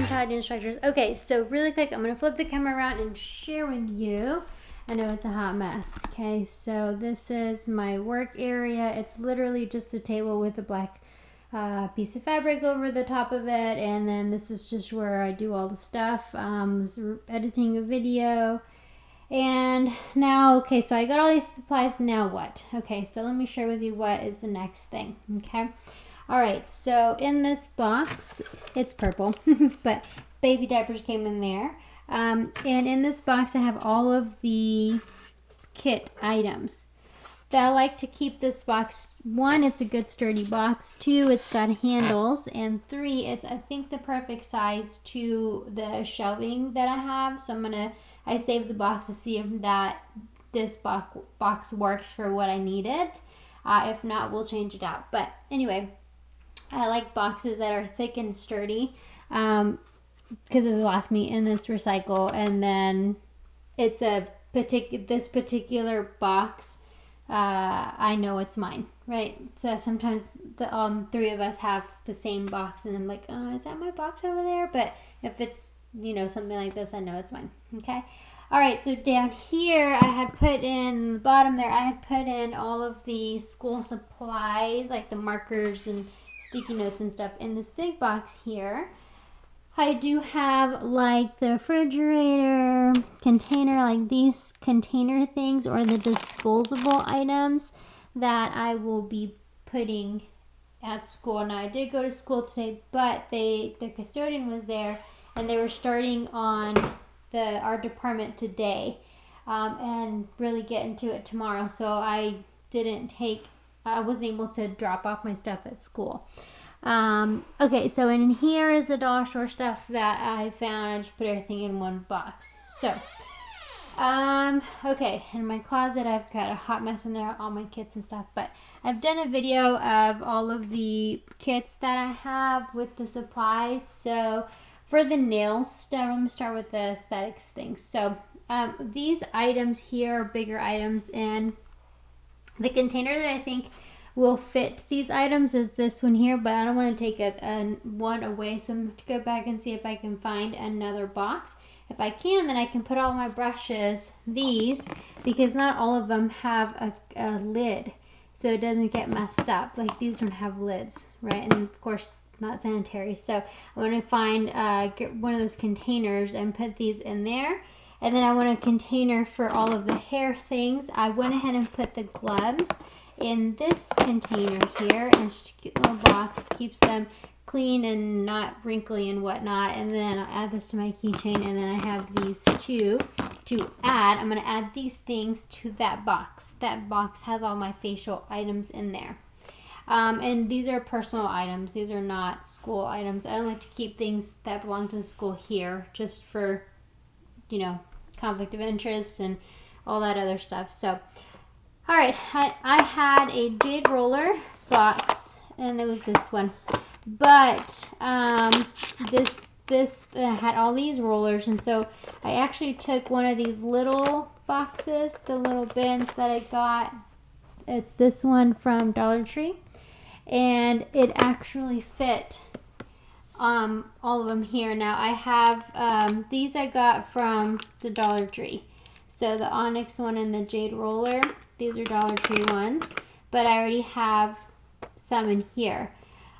Cosmetology instructors. Okay, so really quick, I'm going to flip the camera around and share with you. I know it's a hot mess. Okay, so this is my work area. It's literally just a table with a black piece of fabric over the top of it, and then this is just where I do all the stuff. Editing a video. And now, okay, so I got all these supplies. Now what? Okay, so let me share with you what is the next thing. Okay. All right, so in this box, it's purple, but baby diapers came in there. And in this box, I have all of the kit items. So I like to keep this box. 1, it's a good sturdy box. 2, it's got handles. And 3, it's, I think, the perfect size to the shelving that I have. So I saved the box to see if this box works for what I need it. If not, we'll change it out. But anyway, I like boxes that are thick and sturdy because it'll last me, and it's recycle. And then it's this particular box. I know it's mine, right? So sometimes the 3 of us have the same box, and I'm like, oh, is that my box over there? But if it's, something like this, I know it's mine. Okay. All right. So down here, I had put in the bottom there. I had put in all of the school supplies, like the markers and sticky notes and stuff, in this big box here. I do have like the refrigerator container, like these container things, or the disposable items that I will be putting at school. Now I did go to school today, but the custodian was there, and they were starting on our department today, and really get into it tomorrow. So I wasn't able to drop off my stuff at school. Okay, so in here is the dollar store stuff that I found. I just put everything in one box. So, okay, in my closet I've got a hot mess in there, all my kits and stuff, but I've done a video of all of the kits that I have with the supplies. So, for the nail stuff, I'm going to start with the aesthetics things. So, these items here are bigger items, and the container that I think will fit these items is this one here, but I don't want to take one away, so I'm going to go back and see if I can find another box. If I can, then I can put all my brushes, because not all of them have a lid, so it doesn't get messed up. Like these don't have lids, right? And of course, not sanitary. So I want to find get one of those containers and put these in there. And then I want a container for all of the hair things. I went ahead and put the gloves in this container here, and it's a cute little box, keeps them clean and not wrinkly and whatnot. And then I'll add this to my keychain, and then I have these 2 to add. I'm going to add these things to that box. That box has all my facial items in there. And these are personal items. These are not school items. I don't like to keep things that belong to the school here, just for, conflict of interest and all that other stuff. So, all right, I had a jade roller box, and it was this one. But this had all these rollers, and so I actually took one of these little boxes, the little bins that I got. It's this one from Dollar Tree, and it actually fit all of them here. Now I have these I got from the Dollar Tree. So the onyx one and the jade roller, these are Dollar Tree ones, but I already have some in here.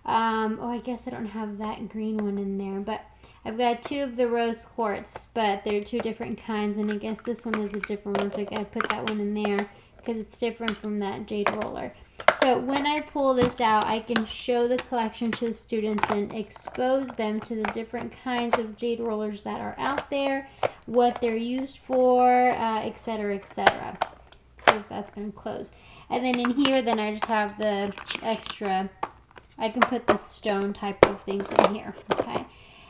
I guess I don't have that green one in there, but I've got 2 of the rose quartz, but they're 2 different kinds, and I guess this one is a different one, so I gotta put that one in there because it's different from that jade roller. So when I pull this out, I can show the collection to the students and expose them to the different kinds of jade rollers that are out there, what they're used for, etc., etc. So if that's going to close. And then in here, then I just have the extra, I can put the stone type of things in here, okay?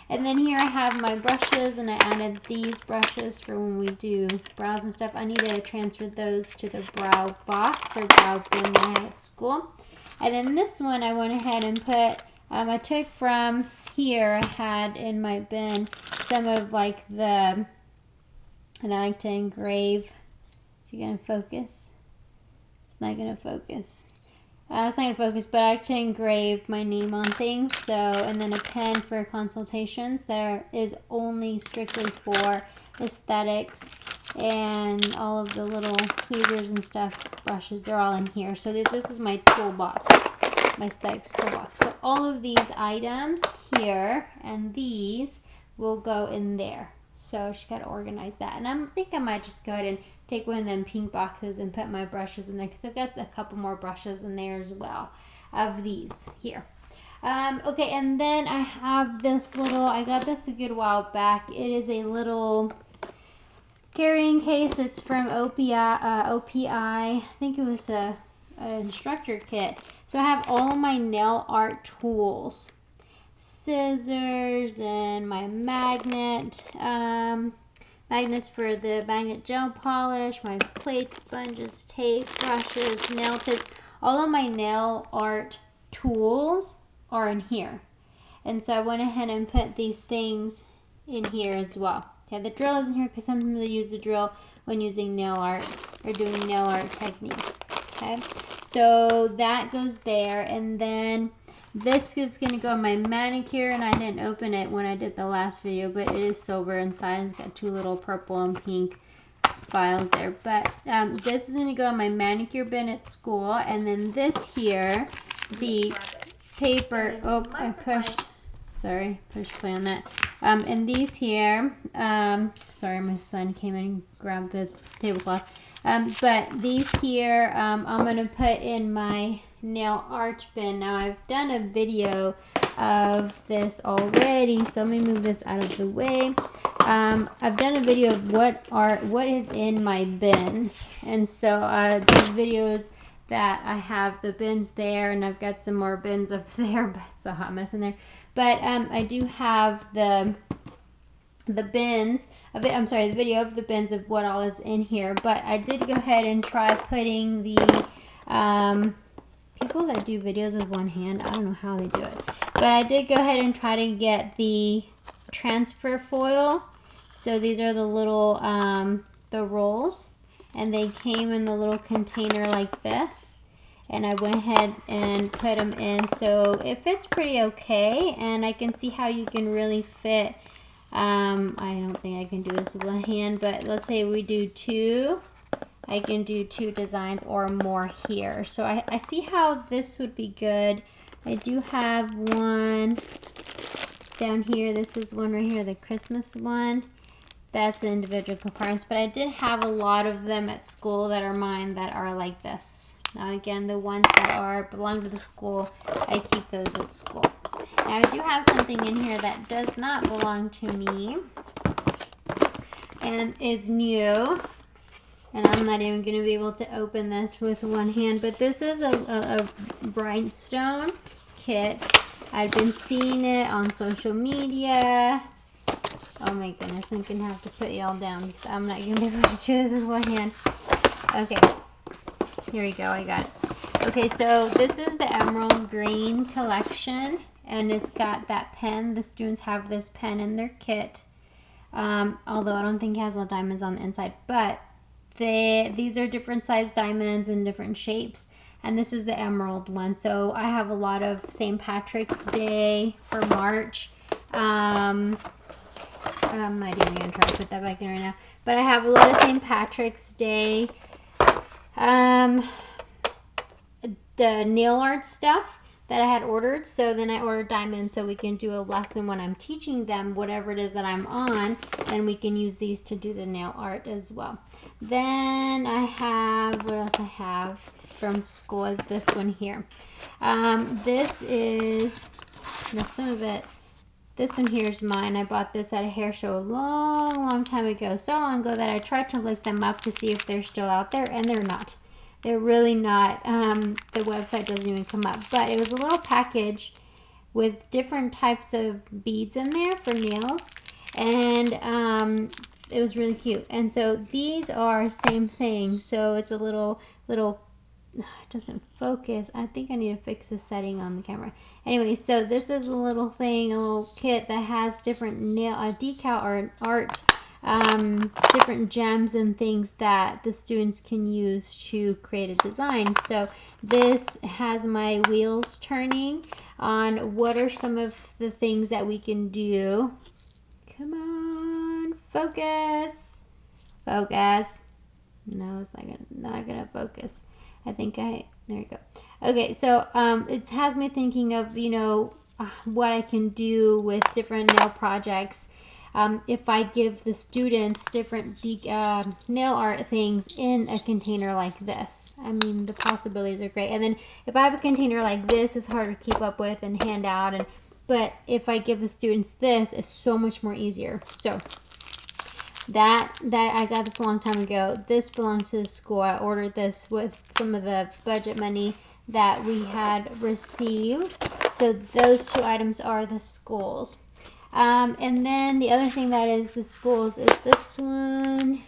And then here I have my brushes, and I added these brushes for when we do brows and stuff. I need to transfer those to the brow box or brow bin that I have at school. And then this one I went ahead and put, I took from here, I had in my bin some of like and I like to engrave. Is it going to focus? It's not going to focus. It's not gonna focus, but I actually engraved my name on things. So, and then a pen for consultations. There is only strictly for aesthetics, and all of the little tweezers and stuff, brushes, they're all in here. So this is my toolbox, my aesthetics toolbox. So all of these items here and these will go in there. So she got to organize that. And I think I might just go ahead and take one of them pink boxes and put my brushes in there, because I've got a couple more brushes in there as well of these here. Okay, and then I have this little, I got this a good while back. It is a little carrying case. It's from OPI. I think it was an instructor kit. So I have all my nail art tools. Scissors and my magnet, magnets for the magnet gel polish, my plates, sponges, tape, brushes, nail tips. All of my nail art tools are in here. And so I went ahead and put these things in here as well. Okay, the drill is in here because sometimes I use the drill when using nail art or doing nail art techniques. Okay, so that goes there, and then this is going to go on my manicure, and I didn't open it when I did the last video, but it is silver inside, and it's got two little purple and pink files there. But this is going to go on my manicure bin at school, and then this here, the paper, oh, I pushed, sorry, push play on that. And these here, sorry, my son came in and grabbed the tablecloth. But these here, I'm going to put in my nail art bin. Now I've done a video of this already, so let me move this out of the way. I've done a video of what is in my bins, and so these videos that I have the bins there, and I've got some more bins up there, but it's a hot mess in there. But I do have the bins of it. I'm sorry, the video of the bins of what all is in here. But I did go ahead and try putting the people that do videos with one hand, I don't know how they do it, but I did go ahead and try to get the transfer foil. So these are the little the rolls, and they came in the little container like this, and I went ahead and put them in, so it fits pretty okay, and I can see how you can really fit. I don't think I can do this with one hand, but let's say we do two. I can do two designs or more here. So I see how this would be good. I do have one down here. This is one right here, the Christmas one. That's the individual compartments. But I did have a lot of them at school that are mine that are like this. Now again, the ones that belong to the school, I keep those at school. Now I do have something in here that does not belong to me and is new. And I'm not even going to be able to open this with one hand. But this is a rhinestone kit. I've been seeing it on social media. Oh my goodness, I'm going to have to put y'all down because I'm not going to be able to do this with one hand. Okay, here we go, I got it. Okay, so this is the emerald green collection. And it's got that pen. The students have this pen in their kit. Although I don't think it has all diamonds on the inside. But these are different size diamonds in different shapes, and this is the emerald one. So I have a lot of St. Patrick's Day for March. I'm not even gonna try to put that back in right now, but I have a lot of St. Patrick's Day the nail art stuff that I had ordered. So then I ordered diamonds so we can do a lesson when I'm teaching them whatever it is that I'm on, and we can use these to do the nail art as well. Then I have, what else I have from school is this one here. This is, some of it, this one here is mine. I bought this at a hair show a long time ago. So long ago that I tried to look them up to see if they're still out there, and they're not. They're really not. The website doesn't even come up. But it was a little package with different types of beads in there for nails. And it was really cute. And so these are same thing. So it's a little, it doesn't focus. I think I need to fix the setting on the camera. Anyway, so this is a little thing, a little kit that has different nail decal or art different gems and things that the students can use to create a design. So this has my wheels turning on what are some of the things that we can do. Come on, focus, focus. No, it's not gonna focus. I think there you go. Okay, so it has me thinking of, you know, what I can do with different nail projects. If I give the students different nail art things in a container like this. I mean, the possibilities are great. And then if I have a container like this, it's hard to keep up with and hand out. But if I give the students this, it's so much more easier. So that I got this a long time ago. This belongs to the school. I ordered this with some of the budget money that we had received. So those two items are the schools. And then the other thing that is the schools is this one.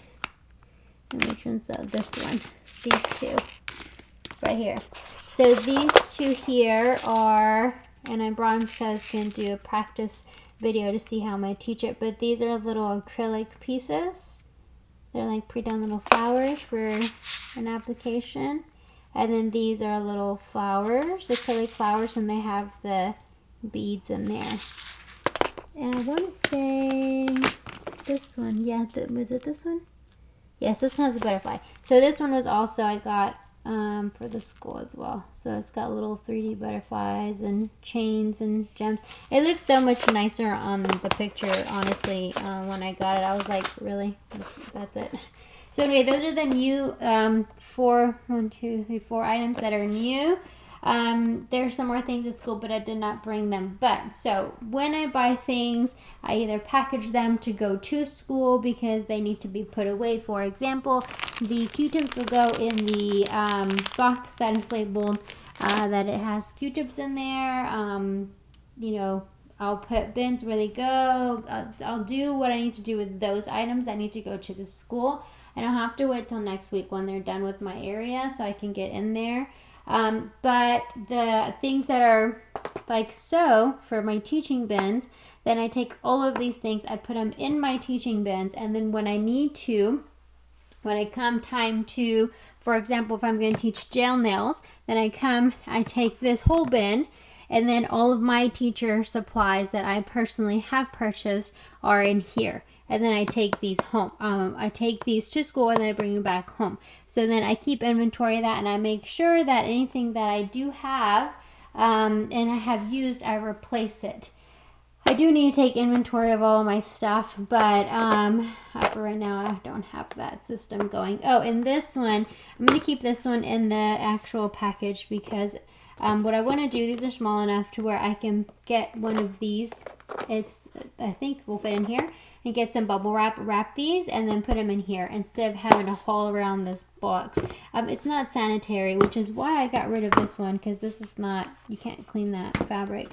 And which one's this one? These two right here. So these two here are, and I brought them because I was going to do a practice video to see how I teach it, but these are little acrylic pieces. They're like pre-done little flowers for an application. And then these are little flowers, acrylic flowers, and they have the beads in there. And I want to say this one, yeah, was it this one? Yes, this one has a butterfly. So this one was also, I got for the school as well. So it's got little 3D butterflies and chains and gems. It looks so much nicer on the picture, honestly. When I got it, I was like, really? That's it. So anyway, those are the new 4 items that are new. There's some more things at school, but I did not bring them. But so when I buy things, I either package them to go to school because they need to be put away. For example, the Q-tips will go in the box that is labeled that it has Q-tips in there. You know, I'll put bins where they go. I'll do what I need to do with those items that need to go to the school. And I'll have to wait till next week when they're done with my area so I can get in there. But the things that are like so for my teaching bins, then I take all of these things, I put them in my teaching bins, and then when I need to, when I come time to, for example, if I'm going to teach gel nails, then I take this whole bin, and then all of my teacher supplies that I personally have purchased are in here. And then I take these home. I take these to school and then I bring them back home. So then I keep inventory of that, and I make sure that anything that I do have and I have used, I replace it. I do need to take inventory of all of my stuff, but for right now I don't have that system going. Oh, and this one, I'm going to keep this one in the actual package because what I want to do, these are small enough to where I can get one of these. I think will fit in here. And get some bubble wrap these, and then put them in here instead of having to haul around this box. It's not sanitary, which is why I got rid of this one, because this is not, you can't clean that fabric.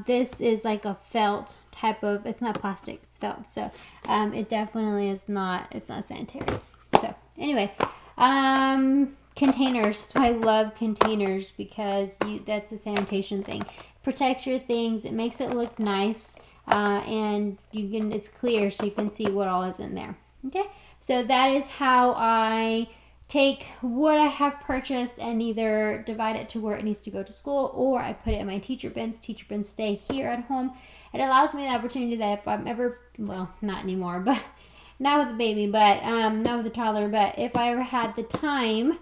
This is like a felt type of, it's not plastic, it's felt. So it definitely is not, it's not sanitary. So anyway, containers. That's why I love containers, because that's the sanitation thing. Protects your things, it makes it look nice. And it's clear so you can see what all is in there. Okay, so that is how I take what I have purchased and either divide it to where it needs to go to school, or I put it in my teacher bins. Teacher bins stay here at home. It allows me the opportunity that if I'm ever, well, not anymore, but not with a baby, but not with a toddler, but if I ever had the time,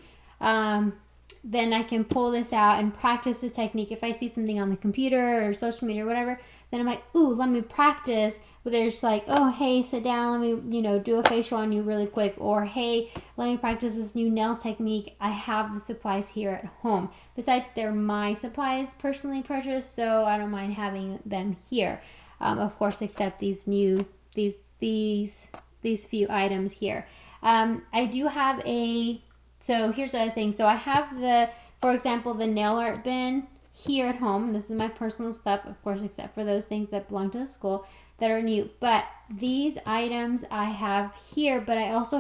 then I can pull this out and practice the technique. If I see something on the computer or social media or whatever, then I'm like, ooh, let me practice. But they're just like, oh, hey, sit down, let me, do a facial on you really quick. Or, hey, let me practice this new nail technique. I have the supplies here at home. Besides, they're my supplies personally purchased, so I don't mind having them here. Of course, except these few items here. I do have so here's the other thing. So I have for example, the nail art bin here at home. This is my personal stuff, of course, except for those things that belong to the school that are new. But these items I have here, but I also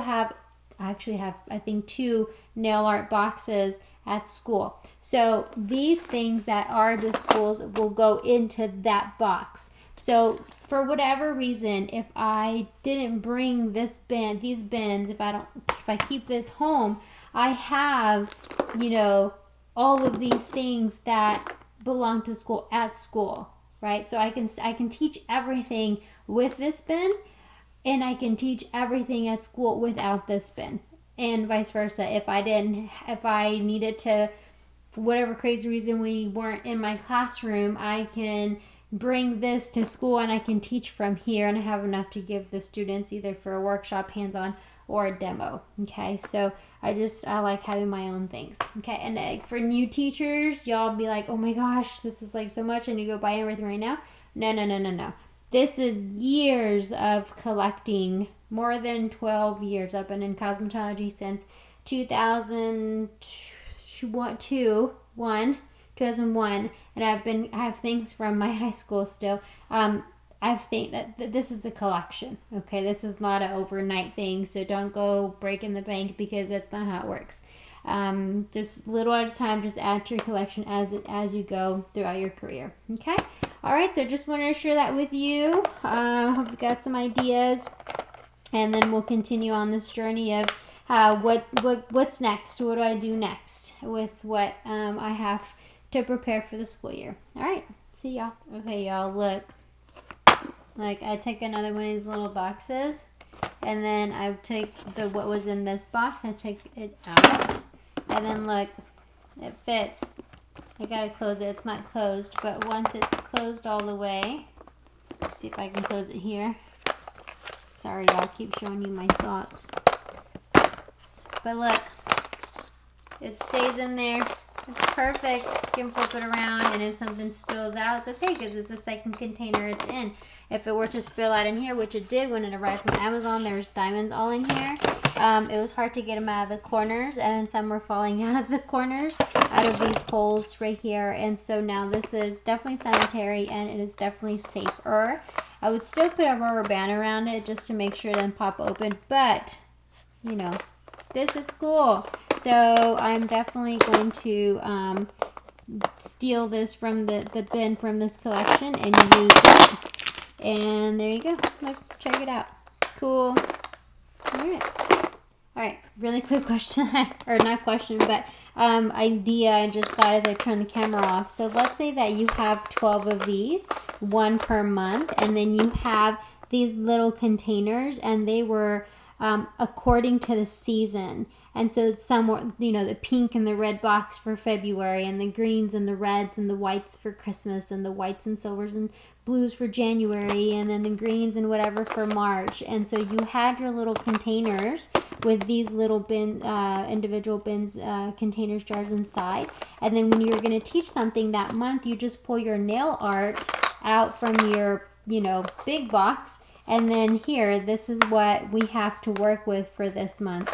actually have, I think, 2 nail art boxes at school. So these things that are the schools will go into that box. So for whatever reason, if I didn't bring these bins, if I keep this home, I have, all of these things that belong to school at school, right? So I can teach everything with this bin, and I can teach everything at school without this bin, and vice versa. If I needed to, for whatever crazy reason we weren't in my classroom, I can bring this to school and I can teach from here, and I have enough to give the students either for a workshop, hands-on, or a demo. Okay, so I like having my own things. Okay, and for new teachers, y'all be like, oh my gosh, this is like so much, and you go buy everything right now. No. This is years of collecting, more than 12 years. I've been in cosmetology since 2001, and I have things from my high school still. I think that this is a collection. Okay, this is not an overnight thing, so don't go breaking the bank, because that's not how it works. Just little at a time, just add to your collection as you go throughout your career. Okay, all right, so just wanted to share that with you. Hope you got some ideas, and then we'll continue on this journey of what's next. What do I do next with what I have to prepare for the school year. All right, see y'all. Okay, y'all, look. Like, I took another one of these little boxes, and then I took what was in this box, I took it out, and then look, it fits. I gotta close it. It's not closed, but once it's closed all the way, let's see if I can close it here. Sorry, y'all, keep showing you my socks. But look, it stays in there. It's perfect. You can flip it around, and if something spills out, it's okay, because it's the second container it's in. If it were to spill out in here, which it did when it arrived from Amazon, there's diamonds all in here. It was hard to get them out of the corners, and some were falling out of the corners, out of these holes right here. And so now this is definitely sanitary, and it is definitely safer. I would still put a rubber band around it just to make sure it doesn't pop open, but, this is cool. So I'm definitely going to steal this from the bin from this collection and use it. And there you go. Look, check it out. Cool. Alright, really quick question, or not question, but idea I just got as I turned the camera off. So let's say that you have 12 of these, one per month, and then you have these little containers, and they were according to the season. And so some were, the pink and the red box for February, and the greens and the reds and the whites for Christmas, and the whites and silvers and blues for January, and then the greens and whatever for March. And so you had your little containers with these little individual bins, containers, jars inside. And then when you're going to teach something that month, you just pull your nail art out from your, big box. And then here, this is what we have to work with for this month.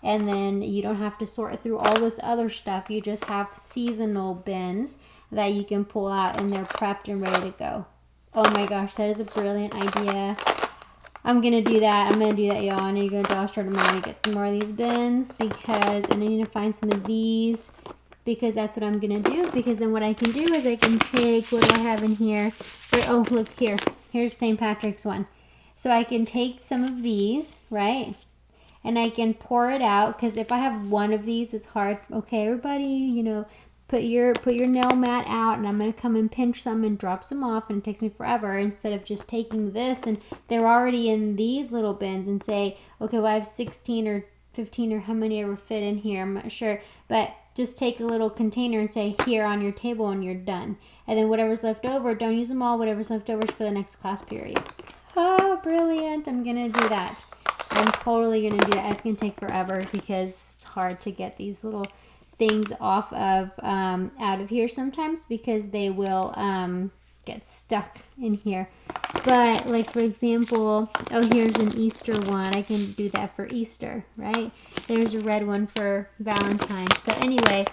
And then you don't have to sort through all this other stuff. You just have seasonal bins that you can pull out, and they're prepped and ready to go. Oh my gosh, that is a brilliant idea. I'm going to do that. Y'all. I need to go to Dollar Store tomorrow to get some more of these bins, and I need to find some of these, because that's what I'm going to do. Because then what I can do is I can take, what do I have in here? Oh, look here. Here's St. Patrick's one. So I can take some of these, right? And I can pour it out, because if I have one of these, it's hard. Okay, everybody, put your nail mat out, and I'm going to come and pinch some and drop some off, and it takes me forever, instead of just taking this, and they're already in these little bins, and say, okay, well, I have 16 or 15 or how many ever fit in here, I'm not sure, but just take a little container and say, here on your table, and you're done. And then whatever's left over, don't use them all, whatever's left over is for the next class period. Oh, brilliant. I'm going to do that. I'm totally going to do that. It's going to take forever, because it's hard to get these little things off of, out of here sometimes, because they will get stuck in here. But, like, for example, oh, here's an Easter one. I can do that for Easter, right? There's a red one for Valentine's. So anyway,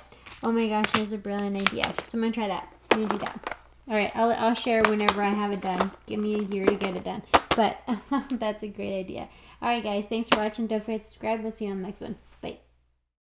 oh my gosh, that's a brilliant idea. So I'm going to try that. I'm going to do that. All right, I'll share whenever I have it done. Give me a year to get it done. But that's a great idea. All right, guys, thanks for watching. Don't forget to subscribe. We'll see you on the next one.